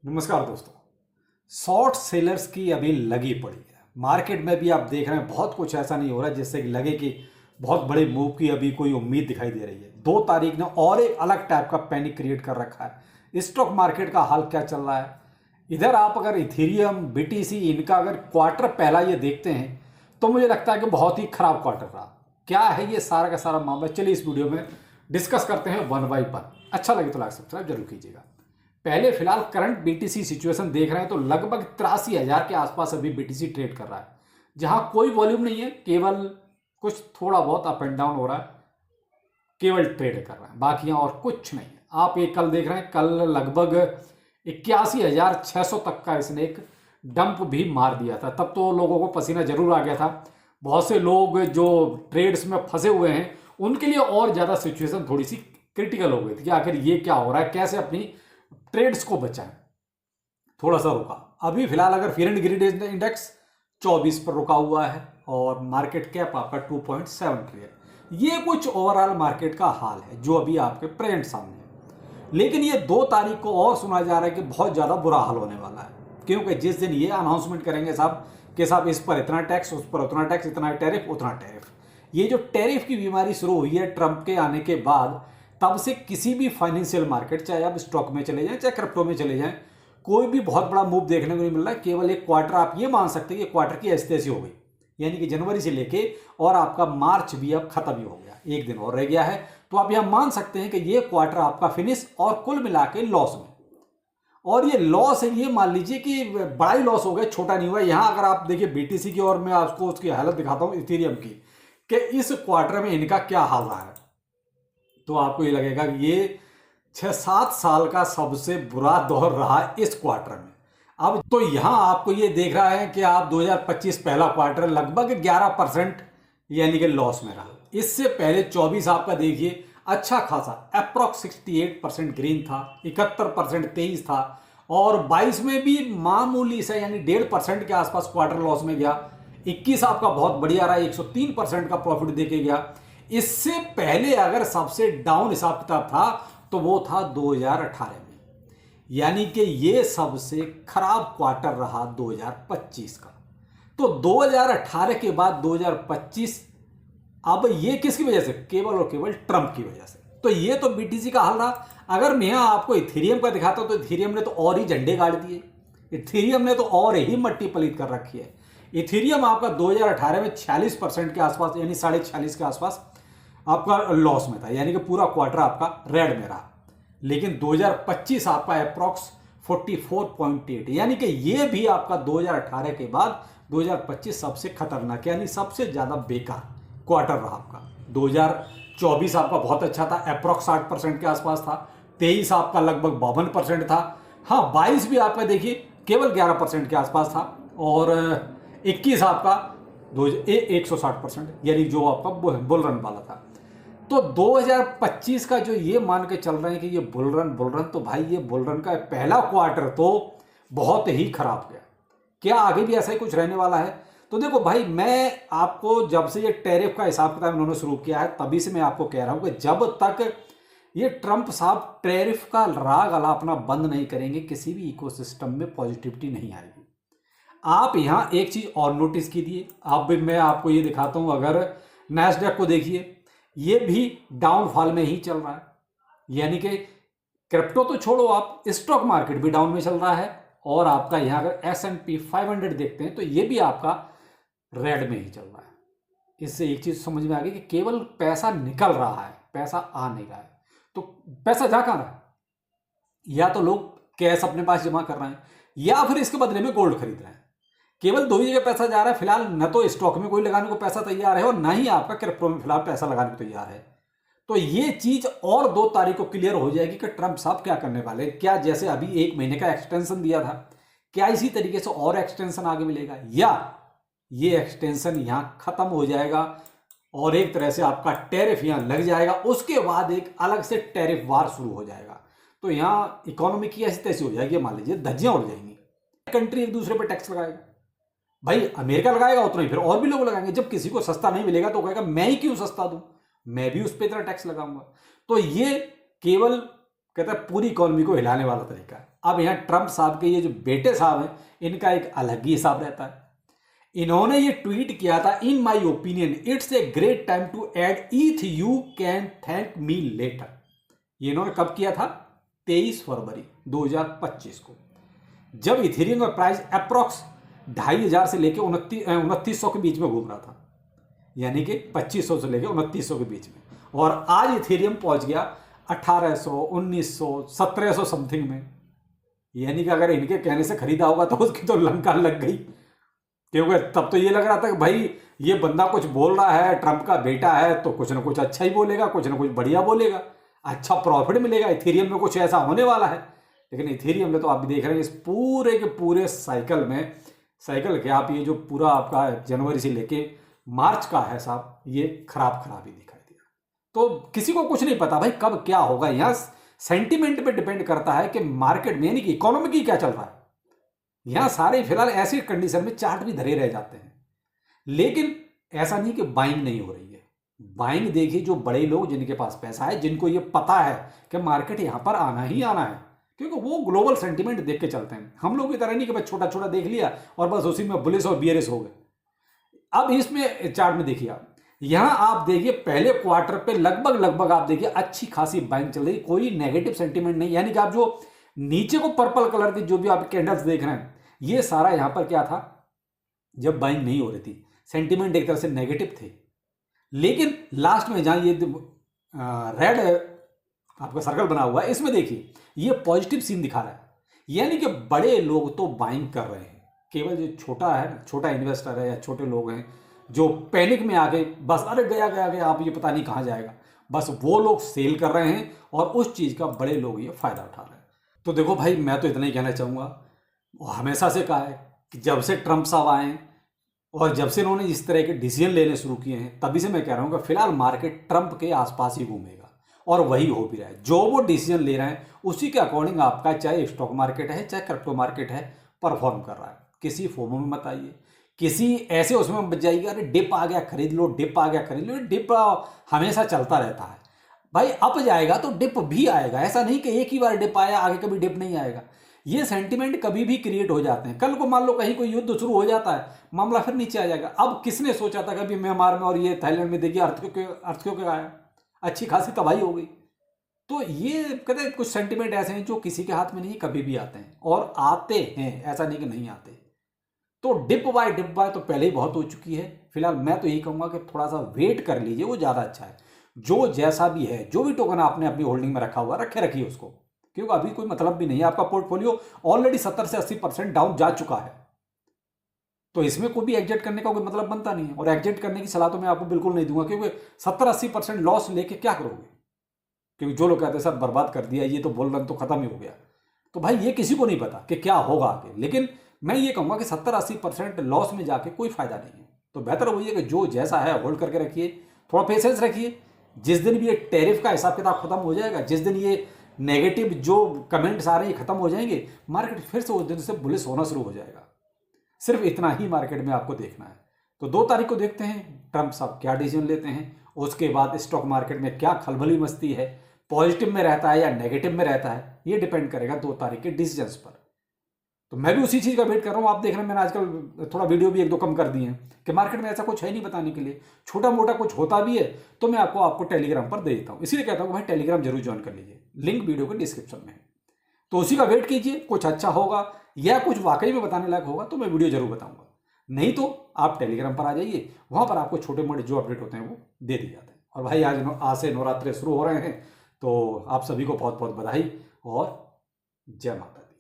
नमस्कार दोस्तों। Short sellers की अभी लगी पड़ी है मार्केट में भी। आप देख रहे हैं बहुत कुछ ऐसा नहीं हो रहा है जिससे कि लगे कि बहुत बड़े मूव की अभी कोई उम्मीद दिखाई दे रही है। 2 तारीख ने और एक अलग टाइप का पैनिक क्रिएट कर रखा है। स्टॉक मार्केट का हाल क्या चल रहा है इधर, आप अगर इथेरियम बीटीसी इनका अगर क्वार्टर पहला ये देखते हैं तो मुझे लगता है कि बहुत ही खराब क्वार्टर रहा। क्या है ये सारा का सारा मामला, चलिए इस वीडियो में डिस्कस करते हैं वन बाई वन। अच्छा लगे तो लाइक सब्सक्राइब जरूर कीजिएगा। पहले फिलहाल करंट बीटीसी सिचुएशन देख रहे हैं तो लगभग 83,000 के आसपास अभी बीटीसी ट्रेड कर रहा है, जहां कोई वॉल्यूम नहीं है, केवल कुछ थोड़ा बहुत अप एंड डाउन हो रहा है, केवल ट्रेड कर रहा है, बाकी यहाँ और कुछ नहीं है। आप ये कल देख रहे हैं, कल लगभग 81,600 तक का इसने एक डंप भी मार दिया था। तब तो लोगों को पसीना जरूर आ गया था। बहुत से लोग जो ट्रेड्स में फंसे हुए हैं उनके लिए और ज़्यादा सिचुएशन थोड़ी सी क्रिटिकल हो गई थी कि आखिर ये क्या हो रहा है, कैसे अपनी ट्रेड्स को बचाएं। थोड़ा सा रुका। अभी फिलहाल अगर फेयर एंड ग्रीड इंडेक्स 24 पर रुका हुआ है और मार्केट कैप आपका 2.7 ट्रिलियन। ये कुछ ओवरऑल मार्केट का हाल है जो अभी आपके प्रेजेंट सामने है। लेकिन ये 2 तारीख को और सुना जा रहा है कि बहुत ज़्यादा बुरा हाल होने वाला है, क्योंकि जिस दिन ये अनाउंसमेंट करेंगे साहब कि साहब इस पर इतना टैक्स, उस पर उतना टैक्स, इतना टैरिफ, उतना टैरिफ। ये जो टैरिफ की बीमारी शुरू हुई है ट्रंप के आने के बाद, तब से किसी भी फाइनेंशियल मार्केट, चाहे आप स्टॉक में चले जाएं चाहे क्रिप्टो में चले जाएं, कोई भी बहुत बड़ा मूव देखने को नहीं मिल रहा है। केवल एक क्वार्टर आप ये मान सकते हैं कि क्वार्टर की ऐसी तैसी हो गई, यानी कि जनवरी से लेके और आपका मार्च भी अब खत्म ही हो गया, एक दिन और रह गया है। तो आप यह मान सकते हैं कि ये क्वार्टर आपका फिनिश और कुल मिला के लॉस में। और ये लॉस है, ये मान लीजिए कि बड़ा ही लॉस हो गया, छोटा नहीं हुआ। यहां अगर आप देखिए बीटीसी की, और मैं आपको उसकी हालत दिखाता हूं इथेरियम की, कि इस क्वार्टर में इनका क्या हाल रहा है, तो आपको ये लगेगा कि ये 6-7 साल का सबसे बुरा दौर रहा इस क्वार्टर में। अब तो यहां आपको ये देख रहा है कि आप 2025 पहला क्वार्टर लगभग 11% यानी कि लॉस में रहा। इससे पहले 24 आपका देखिए अच्छा खासा अप्रॉक्स 68% ग्रीन था, 71% तेज था, और 22 में भी मामूली सा यानी 1.5% के आसपास क्वार्टर लॉस में गया। 21 आपका बहुत बढ़िया रहा, 103% का प्रॉफिट देके गया। इससे पहले अगर सबसे डाउन हिसाब किताब था तो वो था 2018 में, यानी कि ये सबसे खराब क्वार्टर रहा 2025 का। तो 2018 के बाद 2025, अब ये किसकी वजह से? केवल और केवल ट्रंप की वजह से। तो ये तो बीटीसी का हाल रहा। अगर मैं आपको इथेरियम का दिखाता हूं तो इथेरियम ने तो और ही झंडे गाड़ दिए, इथेरियम ने तो और ही मट्टी पलीत कर रखी है। इथेरियम आपका 2018 में 46% के आसपास, यानी 46.5 के आसपास आपका लॉस में था, यानी कि पूरा क्वार्टर आपका रेड में रहा। लेकिन 2025 आपका अप्रॉक्स 44.8, यानी कि ये भी आपका 2018 के बाद 2025 सबसे खतरनाक यानी सबसे ज्यादा बेकार क्वार्टर रहा आपका। 2024 आपका बहुत अच्छा था, अप्रॉक्स 60% के आसपास था। 23 आपका लगभग 52% था। हाँ, 22 भी आपका देखिए केवल 11% के आसपास था, और 21 आपका 160%, यानी जो आपका बुल रन वाला था। तो 2025 का जो ये मान के चल रहे हैं कि ये बुल रन, तो भाई ये बुल रन का पहला क्वार्टर तो बहुत ही खराब गया। क्या आगे भी ऐसा ही कुछ रहने वाला है? तो देखो भाई, मैं आपको जब से ये टैरिफ का हिसाब किताब इन्होंने शुरू किया है तभी से मैं आपको कह रहा हूं कि जब तक ये ट्रंप साहब टैरिफ का राग अला अपना बंद नहीं करेंगे, किसी भी इकोसिस्टम में पॉजिटिविटी नहीं आएगी। आप यहां एक चीज और नोटिस कीजिए, अब मैं आपको ये दिखाता हूं। अगर नैस्डैक को देखिए, ये भी डाउनफॉल में ही चल रहा है, यानी कि क्रिप्टो तो छोड़ो, आप स्टॉक मार्केट भी डाउन में चल रहा है। और आपका यहां अगर S&P 500 देखते हैं तो ये भी आपका रेड में ही चल रहा है। इससे एक चीज समझ में आ गई कि केवल पैसा निकल रहा है, पैसा आ नहीं रहा है। तो पैसा जा कहां रहा है? या तो लोग कैश अपने पास जमा कर रहे हैं, या फिर इसके बदले में गोल्ड खरीद रहे हैं। केवल दो ही जगह पैसा जा रहा है फिलहाल। न तो स्टॉक में कोई लगाने को पैसा तैयार है, और ना ही आपका क्रिप्टो में फिलहाल पैसा लगाने को तैयार है। तो ये चीज और 2 तारीख को क्लियर हो जाएगी कि ट्रंप साहब क्या करने वाले। क्या जैसे अभी 1 महीने का एक्सटेंशन दिया था, क्या इसी तरीके से और एक्सटेंशन आगे मिलेगा, या ये एक्सटेंशन यहां खत्म हो जाएगा और एक तरह से आपका टैरिफ यहां लग जाएगा, उसके बाद एक अलग से टैरिफ वार शुरू हो जाएगा। तो यहां इकोनॉमी की ऐसी तैसी हो जाएगी, मान लीजिए धज्जियां उड़ जाएंगी। कंट्री एक दूसरे पर टैक्स लगाएगा, भाई अमेरिका लगाएगा उतना ही फिर और भी लोग लगाएंगे। जब किसी को सस्ता नहीं मिलेगा तो कहेगा मैं ही क्यों सस्ता दूं, मैं भी उस पर इतना टैक्स लगाऊंगा। तो ये केवल कहता है पूरी इकोनॉमी को हिलाने वाला तरीका है। अब यहाँ ट्रंप साहब के ये जो बेटे साहब हैं, इनका एक अलग ही हिसाब रहता है। इन्होंने ये ट्वीट किया था, in my opinion it's a great time to add ETH, you can thank me later. ये इन्होंने कब किया था? 23 फरवरी 2025 को, जब इथेरियम का प्राइस अप्रॉक्स 2500 से लेकर 2900 के बीच में घूम रहा था, यानी कि 2500 से लेकर 2900 के बीच में। और आज इथेरियम पहुंच गया 1800, 1900, 1700 समथिंग में। यानी कि अगर इनके कहने से खरीदा होगा तो उसकी तो लंका लग गई, क्योंकि तब तो ये लग रहा था कि भाई ये बंदा कुछ बोल रहा है, ट्रंप का बेटा है, तो कुछ ना कुछ अच्छा ही बोलेगा, कुछ ना कुछ बढ़िया बोलेगा, अच्छा प्रॉफिट मिलेगा, इथेरियम में कुछ ऐसा होने वाला है। लेकिन इथेरियम में तो आप भी देख रहे हैं इस पूरे के पूरे साइकिल में, साइकिल के आप ये जो पूरा आपका जनवरी से लेके मार्च का है साहब, ये खराब ही दिखाई दिया। तो किसी को कुछ नहीं पता भाई कब क्या होगा। यहाँ सेंटिमेंट पे डिपेंड करता है कि मार्केट में, यानी कि इकोनॉमी की क्या चल रहा है। यहाँ सारे फिलहाल ऐसी कंडीशन में चार्ट भी धरे रह जाते हैं, लेकिन ऐसा नहीं कि बाइंग नहीं हो रही है। बाइंग देखिए, जो बड़े लोग जिनके पास पैसा है, जिनको ये पता है कि मार्केट यहाँ पर आना ही आना है, क्योंकि वो ग्लोबल सेंटिमेंट देख के चलते हैं। हम लोग की तरह नहीं कि बस छोटा छोटा देख लिया और बस उसी में बुलिश और बियरिश हो गए। अब इसमें चार्ट में देखिए आप, यहाँ आप देखिए पहले क्वार्टर पे लगभग आप देखिए अच्छी खासी बाइंग चल रही, कोई नेगेटिव सेंटिमेंट नहीं। यानी कि आप जो नीचे को पर्पल कलर की जो भी आप कैंडल्स देख रहे हैं, ये सारा यहाँ पर क्या था, जब बाइंग नहीं हो रही थी, सेंटिमेंट एक तरह से नेगेटिव थे। लेकिन लास्ट में जहाँ ये रेड आपका सर्कल बना हुआ है, इसमें देखिए ये पॉजिटिव सीन दिखा रहा है। यानी कि बड़े लोग तो बाइंग कर रहे हैं, केवल जो छोटा है, छोटा इन्वेस्टर है या छोटे लोग हैं जो पैनिक में आ गए, बस अरे गया आप ये पता नहीं कहाँ जाएगा, बस वो लोग सेल कर रहे हैं और उस चीज़ का बड़े लोग ये फायदा उठा रहे हैं। तो देखो भाई, मैं तो इतना ही कहना चाहूँगा, हमेशा से कहा है कि जब से ट्रंप साहब आए और जब से इन्होंने इस तरह के डिसीजन लेने शुरू किए हैं, तभी से मैं कह रहा हूँ कि फिलहाल मार्केट ट्रंप के आसपास ही घूमेगा, और वही हो भी रहा है। जो वो डिसीजन ले रहे हैं उसी के अकॉर्डिंग आपका चाहे स्टॉक मार्केट है चाहे क्रिप्टो मार्केट है, परफॉर्म कर रहा है। किसी फोमो में मत आइए, किसी ऐसे उसमें मत जाइए अरे डिप आ गया खरीद लो, डिप आ गया खरीद लो। डिप हमेशा चलता रहता है भाई, अप जाएगा तो डिप भी आएगा। ऐसा नहीं कि एक ही बार डिप आया, आगे कभी डिप नहीं आएगा। ये सेंटिमेंट कभी भी क्रिएट हो जाते हैं। कल को मान लो कहीं कोई युद्ध शुरू हो जाता है, मामला फिर नीचे आ जाएगा। अब किसने सोचा था कभी म्यांमार में और ये थाईलैंड में देखिए अर्थक्वेक आया, अच्छी खासी तबाही हो गई। तो ये कहते हैं कुछ सेंटिमेंट ऐसे हैं जो किसी के हाथ में नहीं, कभी भी आते हैं और आते हैं, ऐसा नहीं कि नहीं आते। तो डिप बाय तो पहले ही बहुत हो चुकी है। फिलहाल मैं तो यही कहूँगा कि थोड़ा सा वेट कर लीजिए, वो ज़्यादा अच्छा है। जो जैसा भी है, जो भी टोकन आपने अपनी होल्डिंग में रखा हुआ रखिए उसको, क्योंकि अभी कोई मतलब भी नहीं है। आपका पोर्टफोलियो ऑलरेडी 70 से 80% डाउन जा चुका है, तो इसमें कोई भी एग्जिट करने का कोई मतलब बनता नहीं है। और एग्जिट करने की सलाह तो मैं आपको बिल्कुल नहीं दूंगा, क्योंकि 70-80% लॉस लेके क्या करोगे? क्योंकि जो लोग कहते हैं सर बर्बाद कर दिया, ये तो बोल रहे तो खत्म ही हो गया, तो भाई ये किसी को नहीं पता कि क्या होगा आगे। लेकिन मैं ये कहूँगा कि 70-80% लॉस में जाके कोई फायदा नहीं है। तो बेहतर वही है कि जो जैसा है होल्ड करके रखिए, थोड़ा पेशेंस रखिए। जिस दिन भी ये टैरिफ का हिसाब किताब खत्म हो जाएगा, जिस दिन ये नेगेटिव जो कमेंट्स आ रहे हैं खत्म हो जाएंगे, मार्केट फिर से उस दिन से बुलिश होना शुरू हो जाएगा। सिर्फ इतना ही मार्केट में आपको देखना है। तो 2 तारीख को देखते हैं ट्रंप साहब क्या डिसीजन लेते हैं, उसके बाद स्टॉक मार्केट में क्या खलबली मस्ती है, पॉजिटिव में रहता है या नेगेटिव में रहता है, ये डिपेंड करेगा 2 तारीख के डिसीजंस पर। तो मैं भी उसी चीज़ का वेट कर रहा हूँ। आप देख रहे हैं मैंने आजकल थोड़ा वीडियो भी 1-2 कम कर दिए हैं कि मार्केट में ऐसा कुछ है नहीं बताने के लिए। छोटा मोटा कुछ होता भी है तो मैं आपको टेलीग्राम पर दे देता हूँ। इसीलिए कहता हूँ भाई टेलीग्राम जरूर ज्वाइन कर लीजिए, लिंक वीडियो के डिस्क्रिप्शन में है। तो उसी का वेट कीजिए, कुछ अच्छा होगा या कुछ वाकई में बताने लायक होगा तो मैं वीडियो जरूर बताऊंगा। नहीं तो आप टेलीग्राम पर आ जाइए, वहाँ पर आपको छोटे मोटे जो अपडेट होते हैं वो दे दिए जाते हैं। और भाई आज से नवरात्रे शुरू हो रहे हैं, तो आप सभी को बहुत बहुत बधाई और जय माता दी।